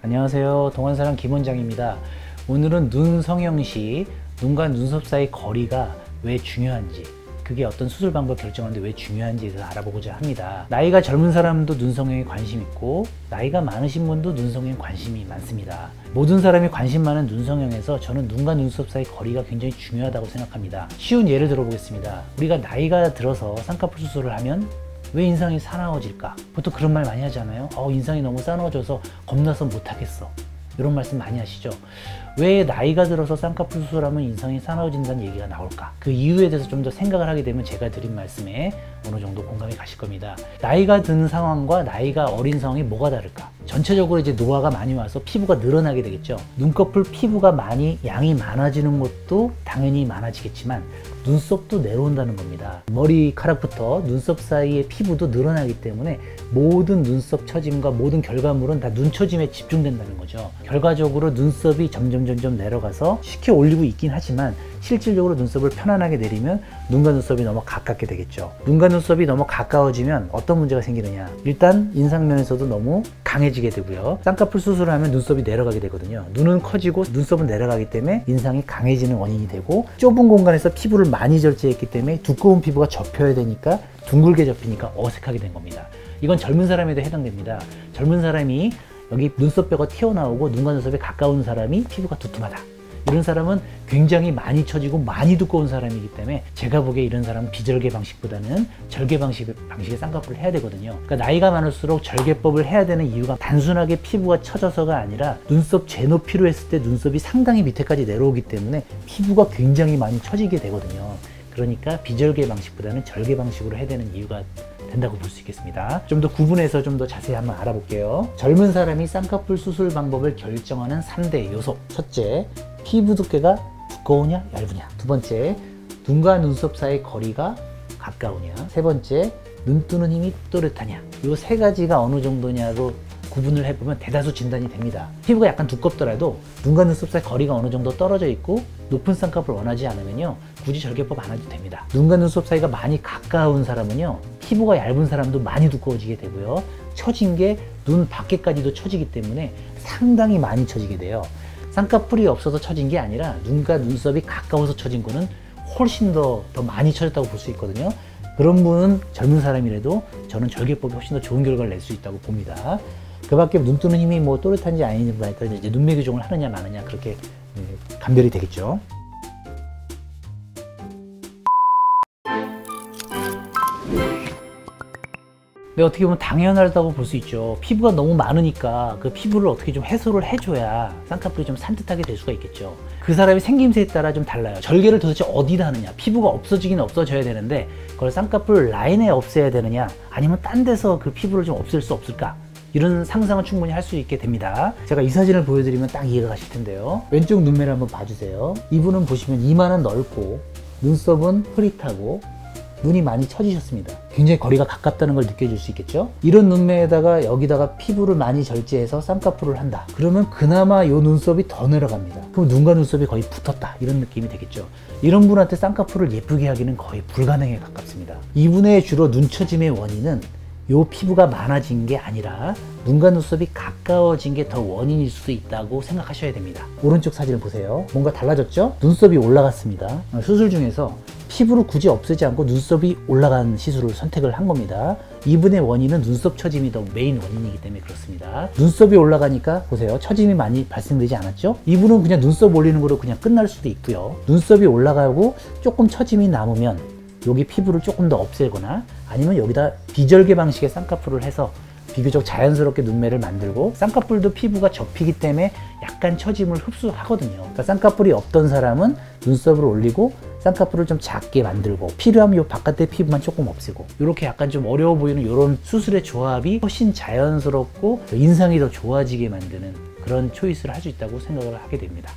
안녕하세요. 동안사람 김원장입니다. 오늘은 눈 성형 시 눈과 눈썹 사이 거리가 왜 중요한지, 그게 어떤 수술 방법 결정하는데 왜 중요한지에 대해서 알아보고자 합니다. 나이가 젊은 사람도 눈 성형에 관심 있고 나이가 많으신 분도 눈 성형에 관심이 많습니다. 모든 사람이 관심 많은 눈 성형에서 저는 눈과 눈썹 사이 거리가 굉장히 중요하다고 생각합니다. 쉬운 예를 들어보겠습니다. 우리가 나이가 들어서 쌍꺼풀 수술을 하면 왜 인상이 사나워질까? 보통 그런 말 많이 하잖아요. 인상이 너무 사나워져서 겁나서 못하겠어. 이런 말씀 많이 하시죠. 왜 나이가 들어서 쌍꺼풀 수술하면 인상이 사나워진다는 얘기가 나올까? 그 이유에 대해서 좀 더 생각을 하게 되면 제가 드린 말씀에 어느 정도 공감이 가실 겁니다. 나이가 든 상황과 나이가 어린 상황이 뭐가 다를까? 전체적으로 이제 노화가 많이 와서 피부가 늘어나게 되겠죠. 눈꺼풀 피부가 양이 많아지는 것도 당연히 많아지겠지만 눈썹도 내려온다는 겁니다. 머리카락부터 눈썹 사이의 피부도 늘어나기 때문에 모든 눈썹 처짐과 모든 결과물은 다 눈 처짐에 집중된다는 거죠. 결과적으로 눈썹이 점점 내려가서 쉽게 올리고 있긴 하지만 실질적으로 눈썹을 편안하게 내리면 눈과 눈썹이 너무 가깝게 되겠죠. 눈과 눈썹이 너무 가까워지면 어떤 문제가 생기느냐, 일단 인상면에서도 너무 강해지게 되고요. 쌍꺼풀 수술을 하면 눈썹이 내려가게 되거든요. 눈은 커지고 눈썹은 내려가기 때문에 인상이 강해지는 원인이 되고, 좁은 공간에서 피부를 많이 절제했기 때문에 두꺼운 피부가 접혀야 되니까 둥글게 접히니까 어색하게 된 겁니다. 이건 젊은 사람에도 해당됩니다. 젊은 사람이 여기 눈썹뼈가 튀어나오고 눈과 눈썹이 가까운 사람이 피부가 두툼하다, 이런 사람은 굉장히 많이 처지고 많이 두꺼운 사람이기 때문에 제가 보기에 이런 사람은 비절개 방식보다는 절개 방식의 쌍꺼풀을 해야 되거든요. 그러니까 나이가 많을수록 절개법을 해야 되는 이유가 단순하게 피부가 처져서가 아니라 눈썹 재높이로 했을 때 눈썹이 상당히 밑에까지 내려오기 때문에 피부가 굉장히 많이 처지게 되거든요. 그러니까 비절개 방식보다는 절개 방식으로 해야 되는 이유가 된다고 볼 수 있겠습니다. 좀 더 구분해서 좀 더 자세히 한번 알아볼게요. 젊은 사람이 쌍꺼풀 수술 방법을 결정하는 3대 요소. 첫째, 피부 두께가 두꺼우냐 얇으냐. 두 번째, 눈과 눈썹 사이 거리가 가까우냐. 세 번째, 눈 뜨는 힘이 또렷하냐. 이 세 가지가 어느 정도냐로 구분을 해보면 대다수 진단이 됩니다. 피부가 약간 두껍더라도 눈과 눈썹 사이 거리가 어느 정도 떨어져 있고 높은 쌍꺼풀을 원하지 않으면요, 굳이 절개법 안 해도 됩니다. 눈과 눈썹 사이가 많이 가까운 사람은요, 피부가 얇은 사람도 많이 두꺼워지게 되고요, 처진 게 눈 밖에까지도 처지기 때문에 상당히 많이 처지게 돼요. 쌍꺼풀이 없어서 처진 게 아니라 눈과 눈썹이 가까워서 처진 거는 훨씬 더 많이 처졌다고 볼 수 있거든요. 그런 분은 젊은 사람이라도 저는 절개법이 훨씬 더 좋은 결과를 낼 수 있다고 봅니다. 그 밖에 눈 뜨는 힘이 또렷한지 아닌지에 따라 이제 눈매 교정을 하느냐 마느냐 그렇게 감별이 되겠죠. 근데 어떻게 보면 당연하다고 볼 수 있죠. 피부가 너무 많으니까 그 피부를 어떻게 좀 해소를 해줘야 쌍꺼풀이 좀 산뜻하게 될 수가 있겠죠. 그 사람의 생김새에 따라 좀 달라요. 절개를 도대체 어디다 하느냐, 피부가 없어지긴 없어져야 되는데 그걸 쌍꺼풀 라인에 없애야 되느냐, 아니면 딴 데서 그 피부를 좀 없앨 수 없을까, 이런 상상은 충분히 할 수 있게 됩니다. 제가 이 사진을 보여드리면 딱 이해가 가실 텐데요. 왼쪽 눈매를 한번 봐주세요. 이분은 보시면 이마는 넓고 눈썹은 흐릿하고 눈이 많이 처지셨습니다. 굉장히 거리가 가깝다는 걸 느껴질 수 있겠죠. 이런 눈매에다가 여기다가 피부를 많이 절제해서 쌍꺼풀을 한다, 그러면 그나마 이 눈썹이 더 내려갑니다. 그럼 눈과 눈썹이 거의 붙었다, 이런 느낌이 되겠죠. 이런 분한테 쌍꺼풀을 예쁘게 하기는 거의 불가능에 가깝습니다. 이분의 주로 눈 처짐의 원인은 요 피부가 많아진 게 아니라 눈과 눈썹이 가까워진 게 더 원인일 수도 있다고 생각하셔야 됩니다. 오른쪽 사진을 보세요. 뭔가 달라졌죠? 눈썹이 올라갔습니다. 수술 중에서 피부를 굳이 없애지 않고 눈썹이 올라간 시술을 선택을 한 겁니다. 이분의 원인은 눈썹 처짐이 더 메인 원인이기 때문에 그렇습니다. 눈썹이 올라가니까 보세요, 처짐이 많이 발생되지 않았죠? 이분은 그냥 눈썹 올리는 거로 그냥 끝날 수도 있고요, 눈썹이 올라가고 조금 처짐이 남으면 여기 피부를 조금 더 없애거나 아니면 여기다 비절개 방식의 쌍꺼풀을 해서 비교적 자연스럽게 눈매를 만들고, 쌍꺼풀도 피부가 접히기 때문에 약간 처짐을 흡수하거든요. 그러니까 쌍꺼풀이 없던 사람은 눈썹을 올리고 쌍꺼풀을 좀 작게 만들고 필요하면 이 바깥의 피부만 조금 없애고, 이렇게 약간 좀 어려워 보이는 이런 수술의 조합이 훨씬 자연스럽고 인상이 더 좋아지게 만드는 그런 초이스를 할 수 있다고 생각을 하게 됩니다.